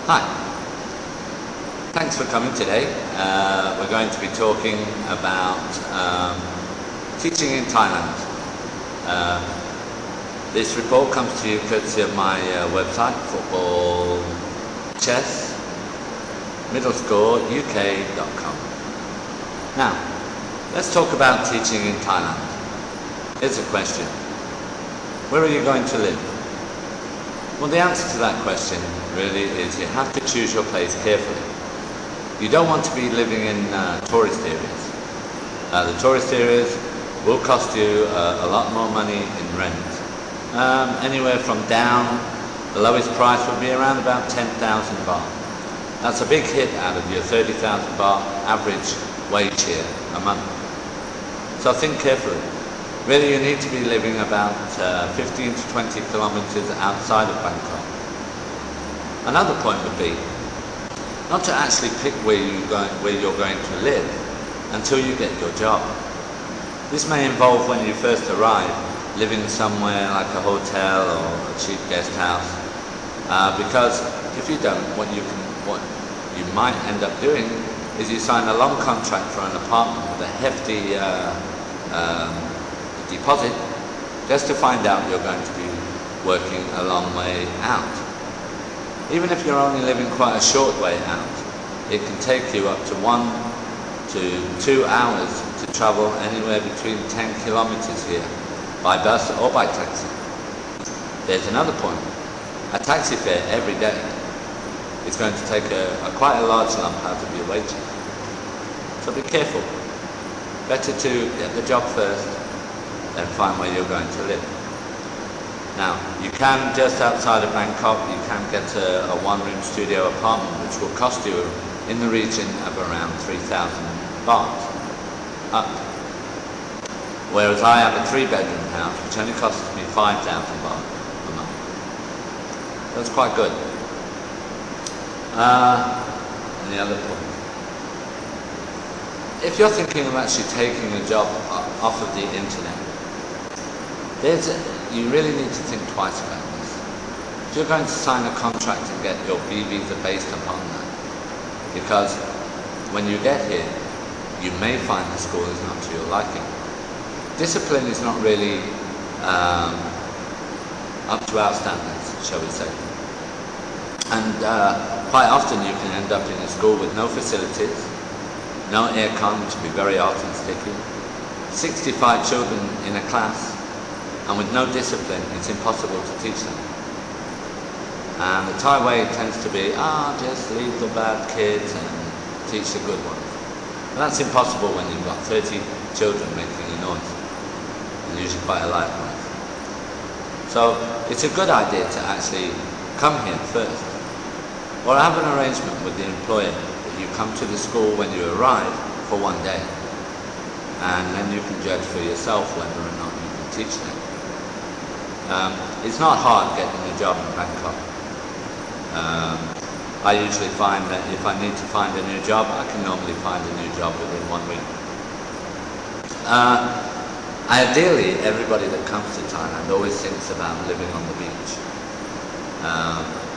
Hi, thanks for coming today. We're going to be talking about teaching in Thailand. This report comes to you courtesy of my website, football, chess, middle score, uk.com. Now, let's talk about teaching in Thailand. Here's a question. Where are you going to live? Well, the answer to that question really is you have to choose your place carefully. You don't want to be living in tourist areas. The tourist areas will cost you a lot more money in rent. Anywhere from the lowest price would be around about 10,000 baht. That's a big hit out of your 30,000 baht average wage here a month. So think carefully. Really, you need to be living about 15 to 20 kilometers outside of Bangkok. Another point would be not to actually pick where you're going to live until you get your job. This may involve, when you first arrive, living somewhere like a hotel or a cheap guest house, because if you don't, what you might end up doing is you sign a long contract for an apartment with a hefty deposit, just to find out you're going to be working a long way out. Even if you're only living quite a short way out, it can take you up to 1 to 2 hours to travel anywhere between 10 kilometers here, by bus or by taxi. There's another point. A taxi fare every day is going to take quite a large lump out of your wages. So be careful. Better to get the job first, then find where you're going to live. Now, you can, just outside of Bangkok, you can get a one-room studio apartment, which will cost you in the region of around 3,000 baht up. Whereas I have a 3-bedroom house, which only costs me 5,000 baht a month. That's quite good. And the other point. If you're thinking of actually taking a job off of the internet, you really need to think twice about this. If you're going to sign a contract and get your B visa based upon that, because when you get here, you may find the school is not to your liking. Discipline is not really up to our standards, shall we say. And quite often you can end up in a school with no facilities, no aircon, which will be very hot and sticky, 65 children in a class, and with no discipline, it's impossible to teach them. And the Thai way tends to be, just leave the bad kids and teach the good ones. And that's impossible when you've got 30 children making a noise, and usually quite a loud noise. So it's a good idea to actually come here first, or have an arrangement with the employer that you come to the school when you arrive for 1 day, and then you can judge for yourself whether or not you can teach them. It's not hard getting a job in Bangkok. I usually find that if I need to find a new job, I can normally find a new job within 1 week. Ideally, everybody that comes to Thailand always thinks about living on the beach,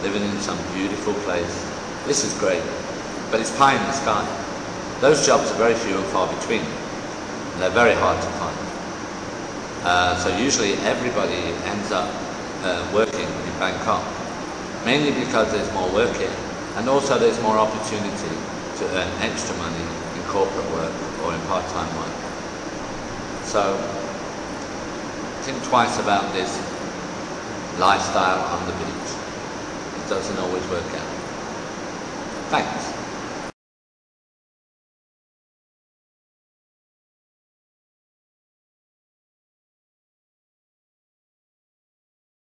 living in some beautiful place. This is great, but it's pie in the sky. Those jobs are very few and far between. They're very hard to find. So usually everybody ends up working in Bangkok, mainly because there's more work here, and also there's more opportunity to earn extra money in corporate work or in part-time work. So think twice about this lifestyle on the beach. It doesn't always work out. Thanks.